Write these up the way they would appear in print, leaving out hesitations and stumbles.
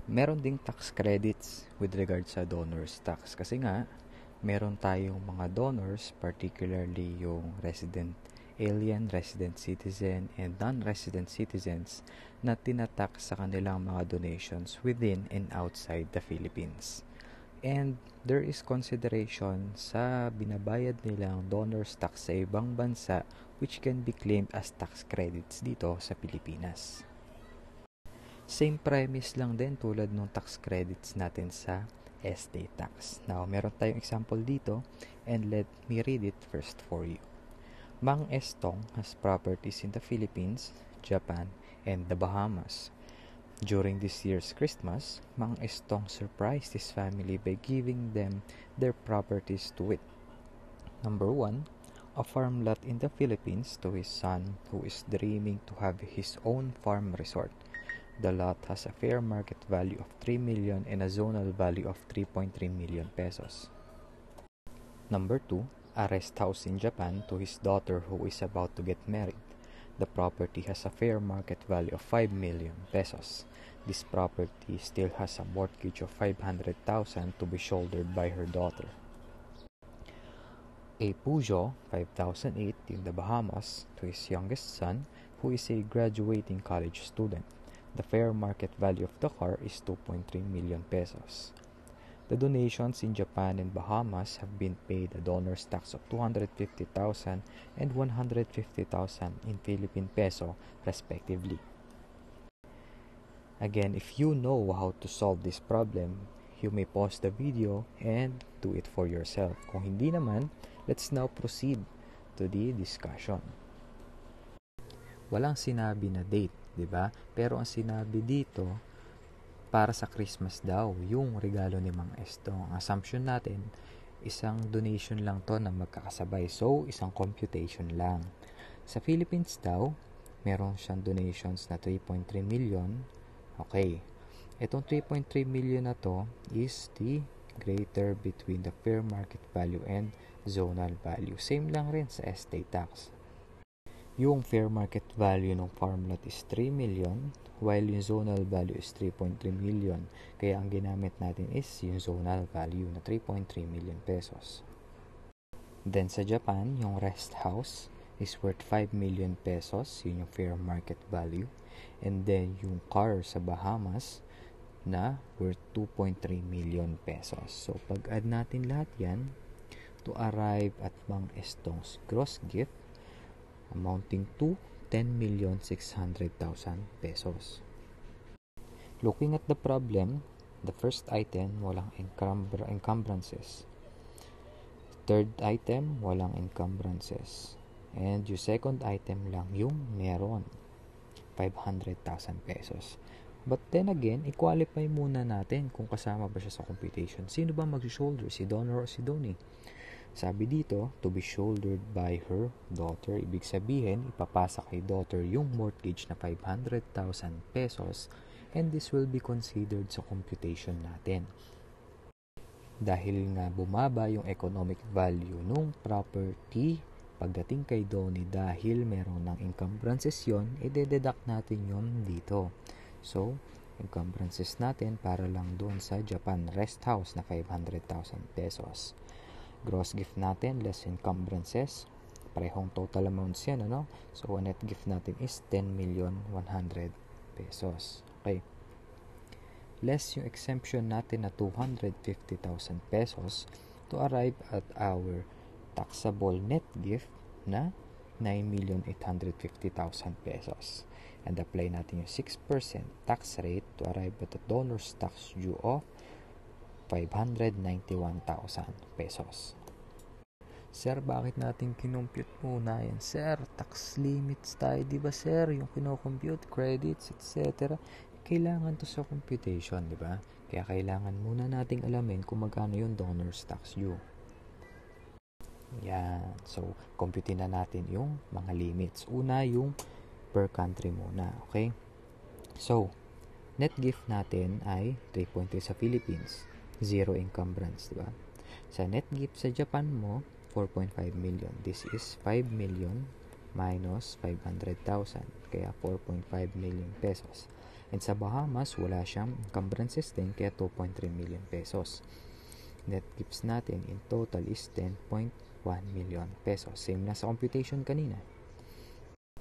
Meron ding tax credits with regard sa donors tax kasi nga meron tayong mga donors, particularly yung alien, resident citizen, and non-resident citizens na tinatax sa kanilang mga donations within and outside the Philippines. And there is consideration sa binabayad nilang donors tax sa ibang bansa which can be claimed as tax credits dito sa Pilipinas. Same premise lang din tulad ng tax credits natin sa estate tax. Now, meron tayong example dito and let me read it first for you. Mang Estong has properties in the Philippines, Japan, and the Bahamas. During this year's Christmas, Mang Estong surprised his family by giving them their properties to wit. Number 1, a farm lot in the Philippines to his son who is dreaming to have his own farm resort. The lot has a fair market value of 3 million and a zonal value of 3.3 million pesos. Number 2, a rest house in Japan to his daughter who is about to get married. The property has a fair market value of 5 million pesos. This property still has a mortgage of 500,000 to be shouldered by her daughter. A Peugeot 5008 in the Bahamas to his youngest son who is a graduating college student. The fair market value of the car is 2.3 million pesos. The donations in Japan and Bahamas have been paid a donor's tax of 250,000 and 150,000 in Philippine peso respectively. Again, if you know how to solve this problem, you may pause the video and do it for yourself. Kung hindi naman, let's now proceed to the discussion. Walang sinabi na date, 'di ba? Pero ang sinabi dito para sa Christmas daw yung regalo ni Mang Estong. Ang assumption natin, isang donation lang to na magkakasabay. So, isang computation lang. Sa Philippines daw, meron siyang donations na 3.3 million. Okay. Itong 3.3 million na to is the greater between the fair market value and zonal value. Same lang rin sa estate tax. Yung fair market value ng farm lot is 3 million while yung zonal value is 3.3 million. Kaya ang ginamit natin is yung zonal value na 3.3 million pesos. Then sa Japan, yung rest house is worth 5 million pesos. Yun yung fair market value. And then yung car sa Bahamas na worth 2.3 million pesos. So pag-add natin lahat yan to arrive at Mang Estong's gross gift amounting to 10,600,000 pesos. Looking at the problem, the first item, walang encumbrances. Third item, walang encumbrances. And yung second item lang yung meron, 500,000 pesos. But then again, i-qualify muna natin kung kasama ba siya sa computation. Sino ba mag-shoulder? Si donor o si donee? Sabi dito, to be shouldered by her daughter. Ibig sabihin, ipapasa kay daughter yung mortgage na 500,000 pesos and this will be considered sa computation natin. Dahil nga bumaba yung economic value nung property pagdating kay donee dahil meron ng encumbrances yun, i-deduct natin yun dito. So, encumbrances natin para lang doon sa Japan rest house na 500,000 pesos. Gross gift natin, less encumbrances. Parehong total amounts yan, ano? So, net gift natin is 10,100,000 pesos. Okay. Less yung exemption natin na 250,000 pesos to arrive at our taxable net gift na 9,850,000 pesos. And apply natin yung 6% tax rate to arrive at the donor's tax due of 591,000 pesos. Sir, bakit natin kinompute muna yan? Sir, tax limits tayo, di ba sir? Yung kinocompute, credits, etc. Kailangan to sa computation, di ba? Kaya kailangan muna nating alamin kung magkano yung donor's tax due. Yan. So, computein na natin yung mga limits. Una, yung per country muna. Okay? So, net gift natin ay 3.3 sa Philippines. 0 encumbrance, di ba? Sa net gift sa Japan mo, 4.5 million. This is 5 million minus 500,000. Kaya 4.5 million pesos. And sa Bahamas, wala siyang encumbrances din, kaya 2.3 million pesos. Net gifts natin in total is 10.1 million pesos. Same na sa computation kanina.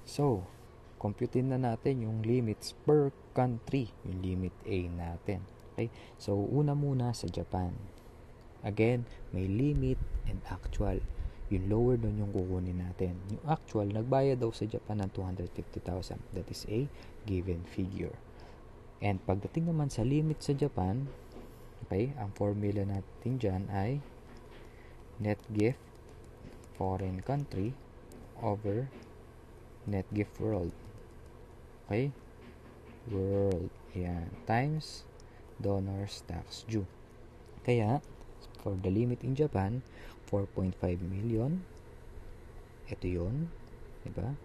So, computein na natin yung limits per country, yung limit A natin. Okay? So, una muna sa Japan. Again, may limit and actual. Yung lower doon yung kukunin natin. Yung actual, nagbayad daw sa Japan ng 250,000. That is a given figure. And pagdating naman sa limit sa Japan, okay, ang formula natin dyan ay net gift foreign country over net gift world. Okay? World. Yan. Times donors tax due. Kaya, for the limit in Japan, 4.5 million. Ito yun. Diba?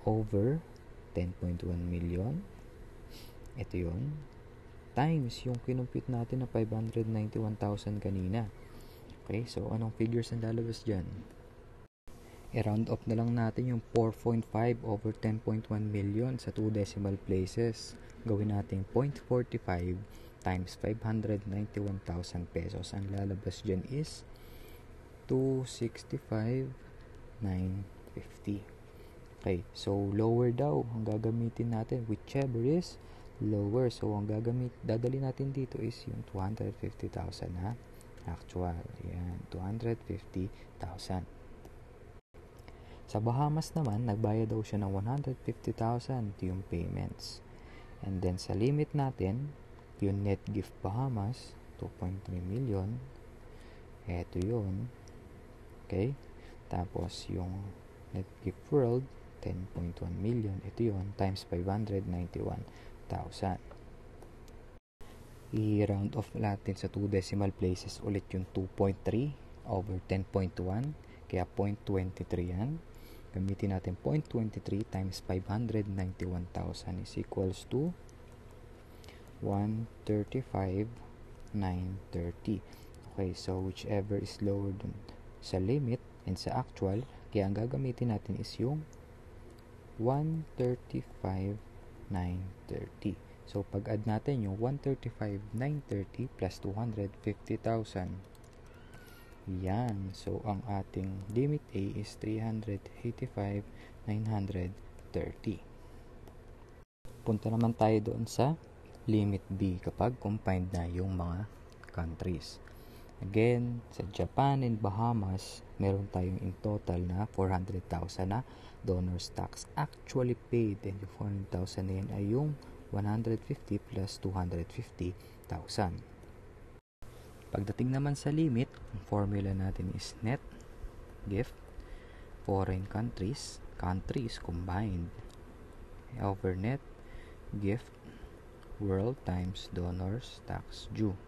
Over 10.1 million. Ito yun. Times yung kinumpute natin na 591,000 kanina. Okay? So, anong figures ang lalabas dyan? I-round off na lang natin yung 4.5 over 10.1 million sa 2 decimal places. Gawin natin 0.45 times 591,000 pesos. Ang lalabas dyan is 265,950. Okay, so lower daw ang gagamitin natin, whichever is lower. So ang dadali natin dito is yung 250,000 na actual. Yan, 250,000. Sa Bahamas naman, nagbayad daw siya ng 150,000 yung payments. And then sa limit natin, yung net gift Bahamas, 2.3 million. Ito yun. Okay? Tapos yung net gift world, 10.1 million. Ito yun, times 591,000. I-round off natin sa 2 decimal places ulit yung 2.3 over 10.1. Kaya 0.23 yan. Gamitin natin 0.23 times 591,000 is equals to 135,930. Okay, so whichever is lower dun sa limit and sa actual, kaya ang gagamitin natin is yung 135,930. So pag-add natin yung 135,930 plus 250,000. Yan. So, ang ating limit A is 385,930. Punta naman tayo doon sa limit B kapag combined na yung mga countries. Again, sa Japan and Bahamas, meron tayong in total na 400,000 na donors tax actually paid, and yung 400,000 na yan ay yung 150 plus 250,000. Pagdating naman sa limit, ang formula natin is net gift foreign countries combined over net gift world times donors tax due.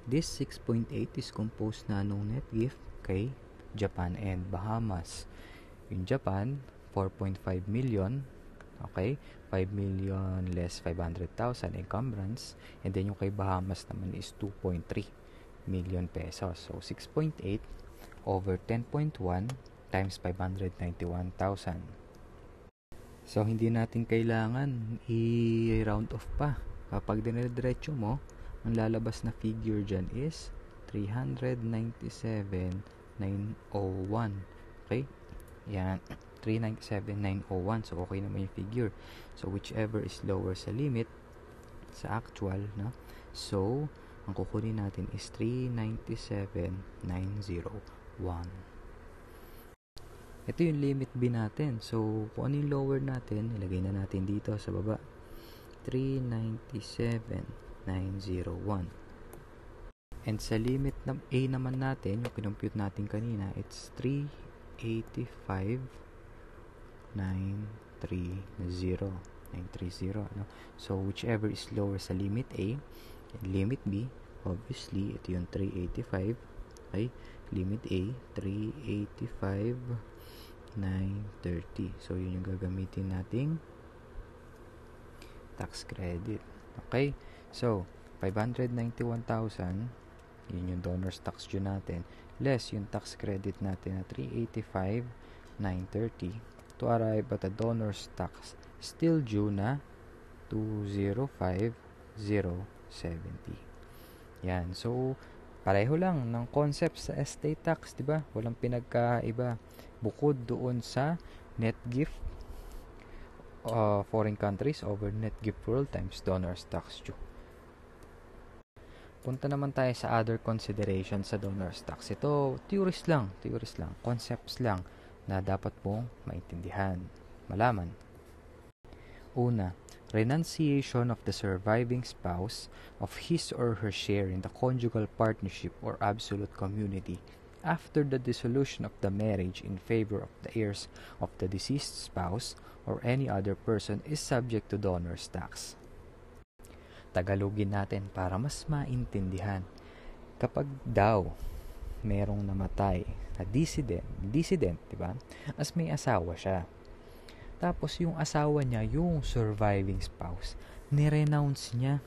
This 6.8 is composed na nung net gift kay Japan and Bahamas. Yung Japan, 4.5 million. Okay, 5 million less 500,000 encumbrance, and then yung kay Bahamas naman is 2.3 million pesos. So 6.8 over 10.1 times 591,000. So hindi natin kailangan i-round off pa. Kapag dinediretso mo, ang lalabas na figure dyan is 397,901. Okay, yan, 397,901. So, okay naman yung figure. So, whichever is lower sa limit, sa actual, no? So, ang kukunin natin is 397,901. Ito yung limit B natin. So, kung ano yung lower natin, ilagay na natin dito sa baba. 397,901. And sa limit ng A naman natin, yung kinompute natin kanina, it's 385,930. No? So, whichever is lower sa limit A and limit B, obviously, ito yung 385. Okay? Limit A, 385,930. So, yun yung gagamitin nating tax credit. Okay? So, 591,000, yun yung donors tax due natin, less yung tax credit natin na 385,930 to arrive at a donors tax still due na 205,070. Yan. So, pareho lang ng concept sa estate tax, di ba? Walang pinagkaiba. Bukod doon sa net gift foreign countries over net gift world times donors tax due. Punta naman tayo sa other considerations sa donors tax. Ito, theories lang, concepts lang na dapat mong maintindihan, malaman. Una, renunciation of the surviving spouse of his or her share in the conjugal partnership or absolute community after the dissolution of the marriage in favor of the heirs of the deceased spouse or any other person is subject to donors tax. Tagalogin natin para mas maintindihan. Kapag daw merong namatay na dissident, di ba? As may asawa siya. Tapos yung asawa niya, yung surviving spouse, nirenounce niya.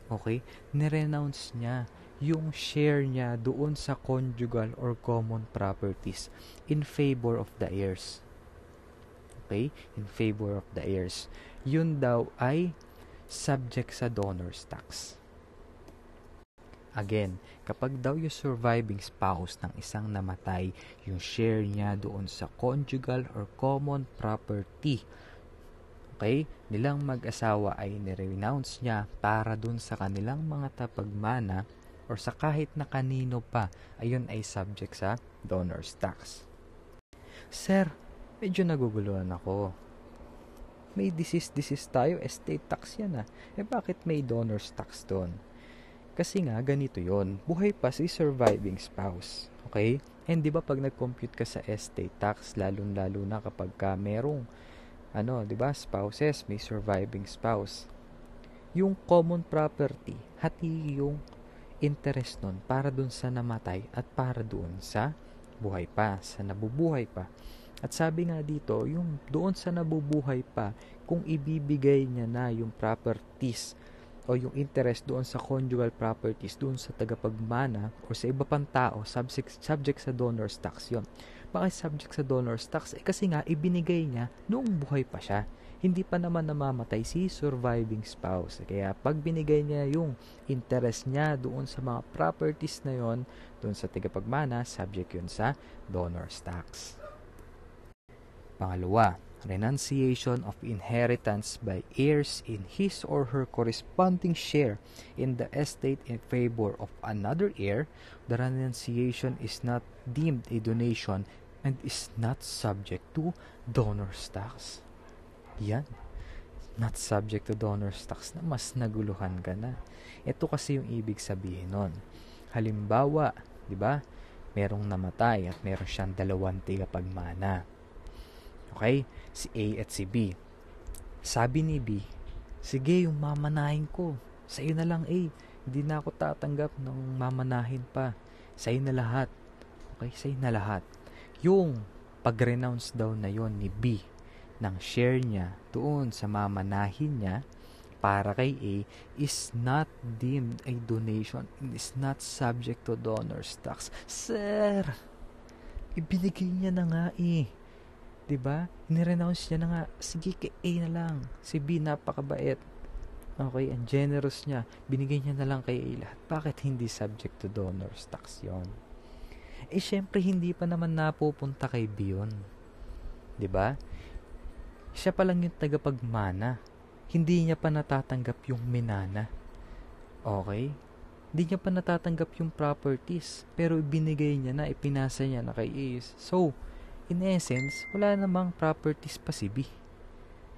Okay? Nirenounce niya yung share niya doon sa conjugal or common properties in favor of the heirs. Okay? In favor of the heirs. Yun daw ay subject sa donors tax. Again, kapag daw yung surviving spouse ng isang namatay, yung share niya doon sa conjugal or common property, okay, nilang mag-asawa ay nirenounce niya para doon sa kanilang mga tapagmana or sa kahit na kanino pa, ayun ay subject sa donors tax. Sir, medyo naguguluhan ako. May deceased tayo, estate tax yan bakit may donors tax doon? Kasi nga, ganito yon, buhay pa si surviving spouse. Okay? And di ba pag nag-compute ka sa estate tax, lalo na kapag ka merong, di ba, spouses, may surviving spouse. Yung common property, hati yung interest nun para dun sa namatay at para dun sa buhay pa, sa nabubuhay pa. At sabi nga dito, yung doon sa nabubuhay pa, kung ibibigay niya na yung properties o yung interest doon sa conjugal properties, doon sa tagapagmana o sa iba pang tao, subject sa donors tax yon. Bakit subject sa donors tax? Kasi nga, ibinigay niya noong buhay pa siya. Hindi pa naman namamatay si surviving spouse. Kaya pag binigay niya yung interest niya doon sa mga properties na yon, doon sa tagapagmana, subject yun sa donors tax. Pangalawa, renunciation of inheritance by heirs in his or her corresponding share in the estate in favor of another heir. The renunciation is not deemed a donation and is not subject to donors tax. Yan. Not subject to donors tax na mas naguluhan ka na. Ito kasi yung ibig sabihin nun. Halimbawa, di ba? Merong namatay at meron siyang dalawang tagapagmana. Okay? Si A at si B. Sabi ni B, sige, yung mamanahin ko. Sa'yo na lang, A. Hindi na ako tatanggap ng mamanahin pa. Sa'yo na lahat. Okay? Sa'yo na lahat. Yung pag-renounce daw na yon ni B ng share niya doon sa mamanahin niya para kay A is not deemed a donation and is not subject to donors tax. Sir, ibinigay niya na nga diba? Nirenounce niya na nga. Sige, kay A na lang. Si B napakabait. Okay, ang generous niya. Binigay niya na lang kay A lahat. Bakit hindi subject to donors tax yon? Syempre, hindi pa naman napupunta kay B yun. Diba? Siya pa lang yung tagapagmana. Hindi niya pa natatanggap yung minana. Okay? Hindi niya pa natatanggap yung properties. Pero ibinigay niya na, ipinasa niya na kay A. So, in essence, wala namang properties pa si B.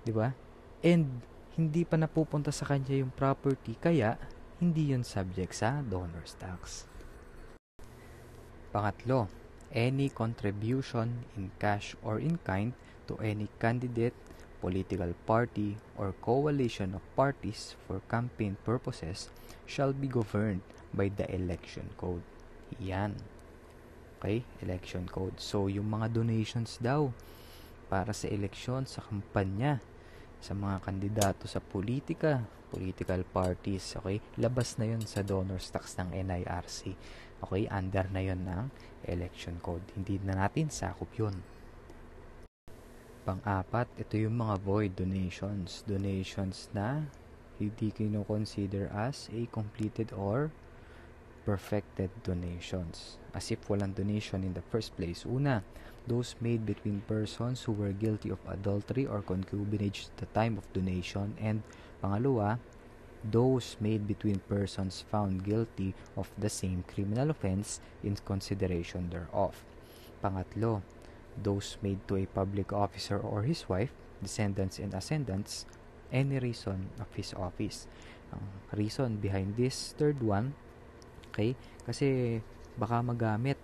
Diba? And, hindi pa napupunta sa kanya yung property, kaya, hindi yun subject sa donors tax. Pangatlo, any contribution in cash or in kind to any candidate, political party, or coalition of parties for campaign purposes shall be governed by the election code. Yan. Okay, election code. So, yung mga donations daw para sa eleksyon, sa kampanya, sa mga kandidato sa politika, political parties, okay, labas na yun sa donors tax ng NIRC. Okay, under na yun ng election code. Hindi na natin sakop yun. Pang-apat, ito yung mga void donations. Donations na hindi kino-consider as a completed or perfected donations. As if walang donation in the first place. Una, those made between persons who were guilty of adultery or concubinage at the time of donation. And pangalawa, those made between persons found guilty of the same criminal offense in consideration thereof. Pangatlo, those made to a public officer or his wife, descendants and ascendants, any reason of his office. Ang reason behind this third one, okay, kasi baka magamit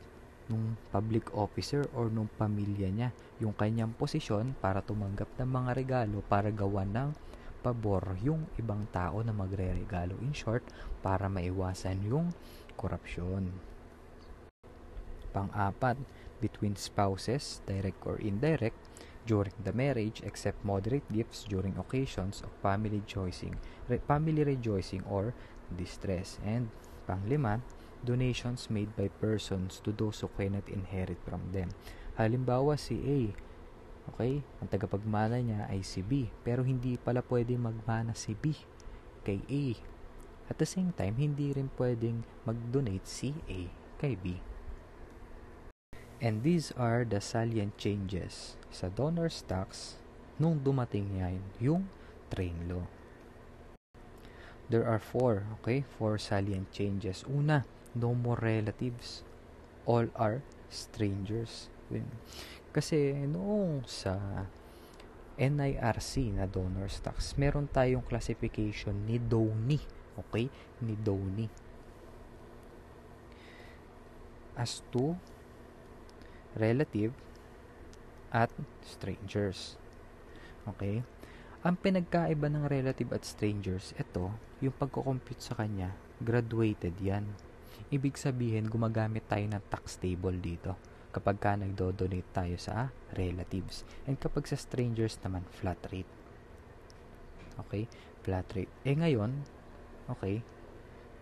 nung public officer or nung pamilya niya yung kanyang posisyon para tumanggap ng mga regalo para gawa ng pabor yung ibang tao na magre-regalo. In short, para maiwasan yung korupsyon. Pang-apat, between spouses, direct or indirect, during the marriage, except moderate gifts during occasions of family rejoicing or distress. And pang-lima, donations made by persons to those who cannot inherit from them. Halimbawa, si A, okay, ang tagapagmana niya ay si B, pero hindi pala pwedeng magmana si B kay A. At the same time, hindi rin pwedeng mag-donate si A kay B. And these are the salient changes sa donor's tax nung dumating yan yung train law. There are four salient changes. Una, no more relatives. All are strangers. Kasi noong sa NIRC na donor's tax, meron tayong classification ni donee. Okay? Ni donee. As to relative at strangers. Okay? Ang pinagkaiba ng relative at strangers, ito, yung pagko-compute sa kanya, graduated yan. Ibig sabihin, gumagamit tayo ng tax table dito kapag ka nagdo-donate tayo sa relatives. And kapag sa strangers naman, flat rate. Okay? Flat rate. Ngayon, okay,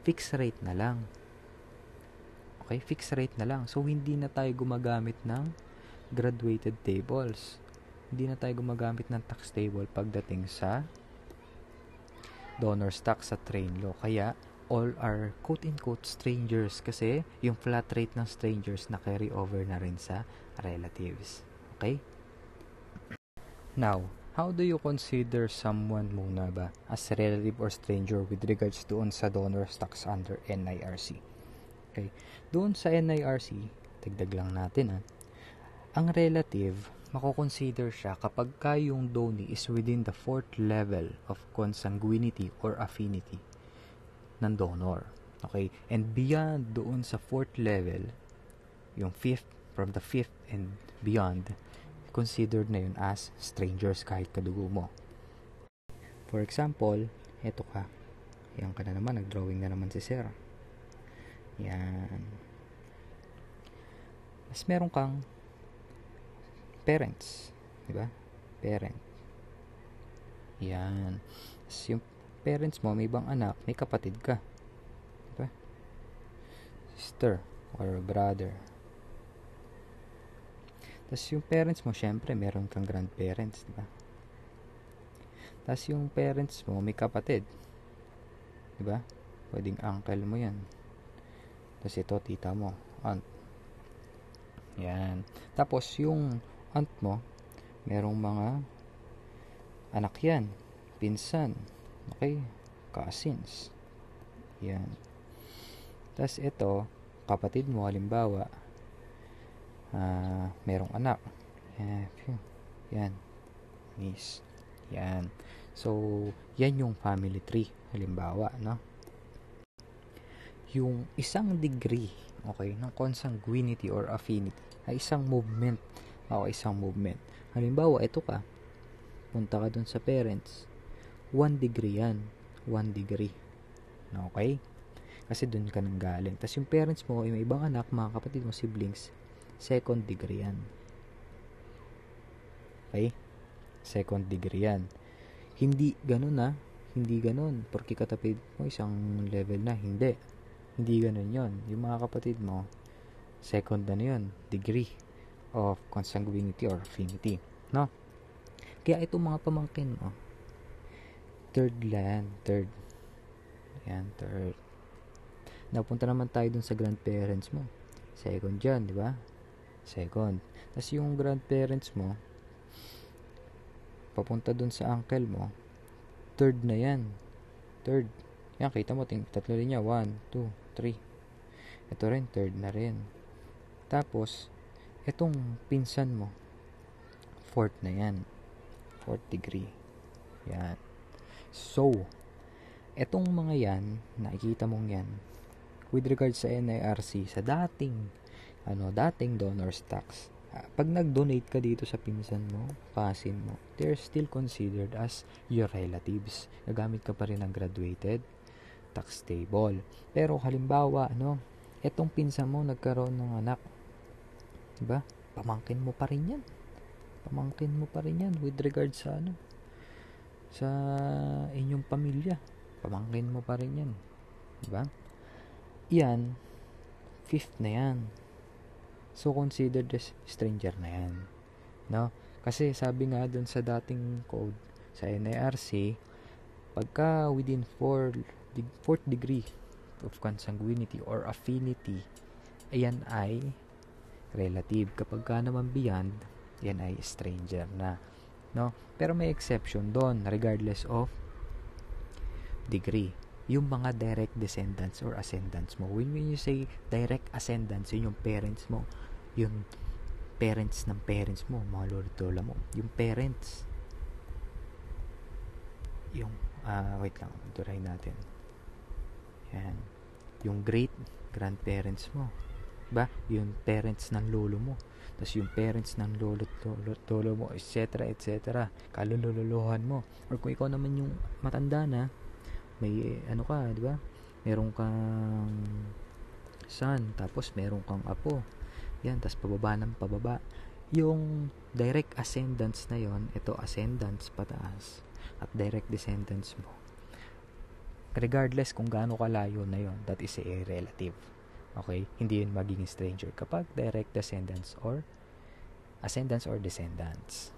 fixed rate na lang. Okay, fixed rate na lang. So, hindi na tayo gumagamit ng graduated tables. Hindi na tayo gumagamit ng tax table pagdating sa donor's tax sa train law. Kaya, all are quote-unquote strangers kasi yung flat rate ng strangers na carry over na rin sa relatives. Okay? Now, how do you consider someone muna ba as relative or stranger with regards doon sa donor's tax under NIRC? Okay. Doon sa NIRC, dagdag lang natin ang relative, mako-consider siya kapag yung donee is within the fourth level of consanguinity or affinity ng donor. Okay? And beyond doon sa fourth level, yung fifth, from the fifth and beyond, considered na yun as strangers kahit kadugo mo. For example, eto ka. Yan ka na naman, nag-drawing na naman si Sarah. Yan. Mas meron kang parents, di ba? Parent. Yan. Tapos yung parents mo, may ibang anak, may kapatid ka. Di ba? Sister or brother. Tapos yung parents mo, syempre, meron kang grandparents, di ba? Tapos yung parents mo, may kapatid. Di ba? Pwedeng uncle mo yan. Tapos ito, tita mo, aunt. Yan. Tapos yung aunt mo, merong mga anak yan, pinsan, okay, cousins. Yan. Tapos ito, kapatid mo, halimbawa, merong anak. Yan. Niece. Yan. So, yan yung family tree, halimbawa, no? Yung isang degree, okay, ng consanguinity or affinity ay isang movement. Isang movement. Halimbawa, ito ka, punta ka dun sa parents, 1 degree yan. 1 degree. Okay? Kasi dun ka nang galing. Tapos yung parents mo, yung ibang anak, mga kapatid mo, siblings, 2nd degree yan. Okay? 2nd degree yan. Hindi ganun Hindi ganun. Porque katapid mo, isang level na. Hindi ganun yon. Yung mga kapatid mo, 2nd na yun, degree of consanguinity or affinity. No? Kaya itong mga pamangkin mo, third land, third. Yan, third. Napunta naman tayo dun sa grandparents mo. Second dyan, di ba? Second. Tapos yung grandparents mo, papunta dun sa uncle mo, third na yan. Third. Yan, kita mo, tatlo rin niya. 1, 2, 3. Ito rin, third na rin. Tapos, itong pinsan mo, fourth na yan. Fourth degree. Yan. So, etong mga yan, nakikita mong yan, with regards sa NIRC, sa dating donor stocks, pag nag-donate ka dito sa pinsan mo, cousin mo, they're still considered as your relatives. Gagamit ka pa rin ng graduated tax table. Pero halimbawa, etong pinsan mo nagkaroon ng anak, diba? Pamangkin mo pa rin yan. Pamangkin mo pa rin yan with regards sa sa inyong pamilya. Pamangkin mo pa rin yan. Diba? Yan, fifth na yan. So, considered as stranger na yan. No? Kasi sabi nga dun sa dating code, sa NIRC, pagka within fourth degree of consanguinity or affinity, ayan ay relative. Kapag ka naman beyond, yan ay stranger na. No? Pero may exception doon, regardless of degree. Yung mga direct descendants or ascendants mo. When you say direct ascendants, yun yung parents mo. Yung parents ng parents mo, mga lolo-lola mo. Yung parents. Yung, wait lang, turahin natin. Yan. Yung great grandparents mo. Diba? Yung parents ng lolo mo. Tapos yung parents ng lolo mo, etc. Kalululuhan mo. Or kung ikaw naman yung matanda na, may ka, di ba? Meron kang son, tapos meron kang apo. Yan, tapos pababa. Yung direct ascendants na yon, ito ascendants pataas at direct descendants mo. Regardless kung gaano kalayo na yon, that is a relative. Okay? Hindi yun magiging stranger kapag direct descendants or descendants.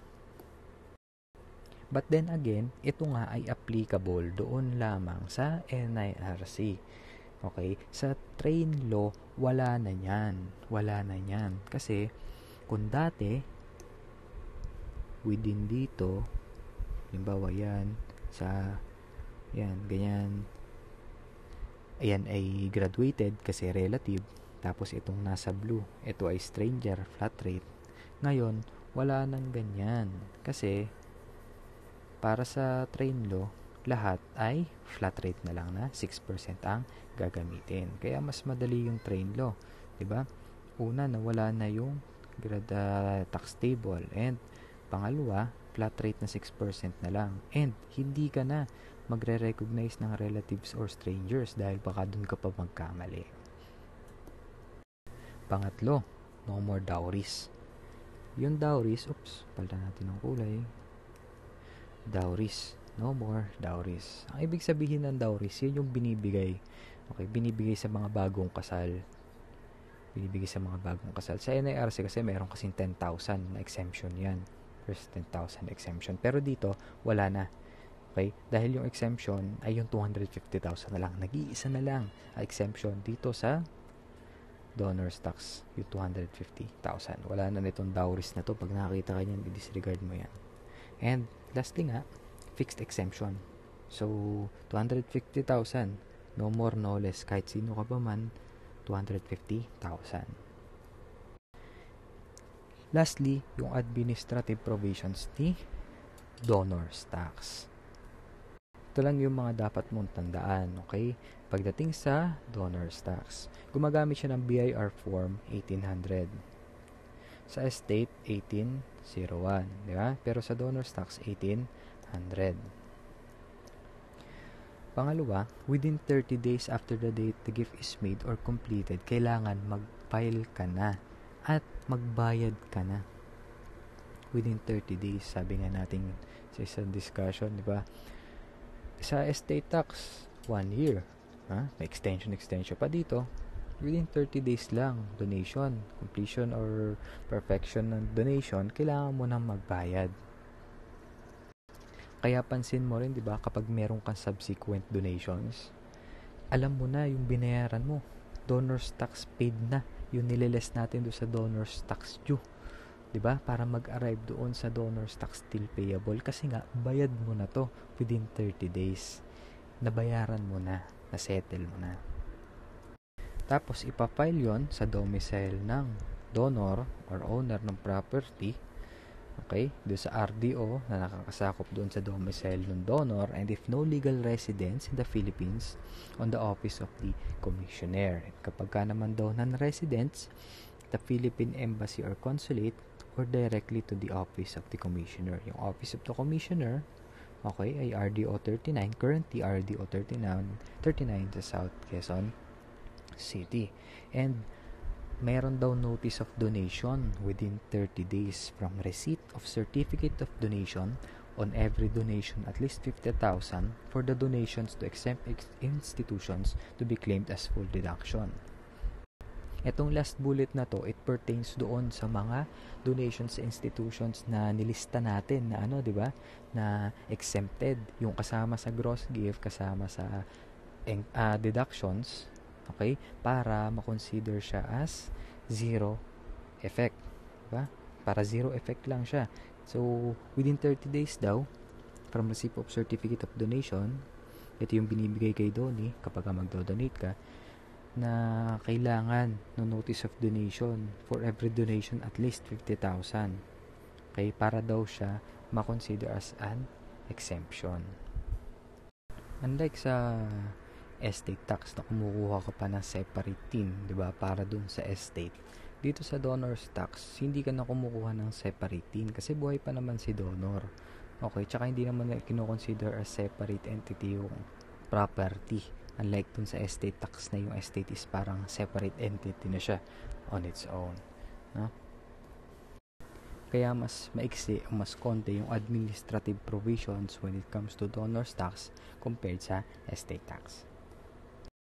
But then again, ito nga ay applicable doon lamang sa NIRC. Okay? Sa train law, wala na yan. Kasi, kung dati, within dito, halimbawa yan, ganyan, ayan ay graduated kasi relative, tapos itong nasa blue, ito ay stranger, flat rate. Ngayon, wala nang ganyan. Kasi, para sa train law, lahat ay flat rate na lang na 6% ang gagamitin. Kaya mas madali yung train law, 'di ba? Una, nawala na yung tax table, and pangalawa, flat rate na 6% na lang. And hindi ka na magre-recognize ng relatives or strangers dahil baka dun ka pa magkamali. Pangatlo, no more dowries. Yung dowries, palitan natin ng kulay. Dowries. No more dowries. Ang ibig sabihin ng dowries, yun yung binibigay. Okay, binibigay sa mga bagong kasal. Sa NIRC kasi meron kasing 10,000 na exemption yan. First 10,000 exemption. Pero dito, wala na. Okay? Dahil yung exemption ay yung 250,000 na lang. Nag-iisa na lang ang exemption dito sa donor stocks, yung 250,000. Wala na nitong dowries na to. Pag nakakita ka niyan, i-disregard mo yan. And lastly nga, fixed exemption. So, 250,000. No more, no less. Kahit sino ka pa man, 250,000. Lastly, yung administrative provisions ni donor stocks. Ito lang yung mga dapat mong tandaan, okay? Pagdating sa donor stocks, gumagamit siya ng BIR form 1800. Sa estate, 1801. Di ba? Pero sa donor stocks, 1800. Pangalawa, within 30 days after the date the gift is made or completed, kailangan mag-file ka na at magbayad ka na. Within 30 days, sabi nga natin sa isang discussion, di ba? Sa estate tax, 1 year. May extension pa dito. Within 30 days lang, donation, completion or perfection ng donation, kailangan mo nang magbayad. Kaya pansin mo rin, di ba, kapag meron kang subsequent donations, alam mo na yung binayaran mo. Donor's tax paid na. Yung nililes natin doon sa donor's tax due. Di ba? Para mag-arrive doon sa donor's tax still payable. Kasi nga, bayad mo na to within 30 days. Nabayaran mo na. Na-settle mo na. Tapos, ipafile yon sa domicile ng donor or owner ng property. Okay, doon sa RDO na nakakasakop doon sa domicile ng donor, and if no legal residence in the Philippines, on the office of the commissioner. At kapag ka naman daw non-residents, the Philippine Embassy or Consulate, or directly to the office of the commissioner. Yung office of the commissioner, okay, ay RDO 39, currently RDO 39 sa South Quezon City. And meron daw notice of donation within 30 days from receipt of certificate of donation on every donation at least 50,000 for the donations to exempt institutions to be claimed as full deduction. Etong last bullet na to, it pertains doon sa mga donations sa institutions na nilista natin na di ba? Na exempted, yung kasama sa gross gift, kasama sa deductions, okay? Para ma-consider siya as zero effect, diba? Para zero effect lang siya. So, within 30 days daw from receipt of certificate of donation, ito yung binibigay kay Donnie kapag mag-donate ka, na kailangan no notice of donation for every donation at least 50,000. Okay, para daw siya ma-consider as an exemption. Unlike sa estate tax na kumukuha ka pa ng separate team, 'di ba, para dun sa estate. Dito sa donor's tax, hindi ka na kumukuha ng separate team kasi buhay pa naman si donor. Okay, tsaka hindi naman na kino-consider as separate entity yung property. Unlike dun sa estate tax na yung estate is parang separate entity na siya on its own. No? Kaya mas maiksi o mas konti yung administrative provisions when it comes to donor's tax compared sa estate tax.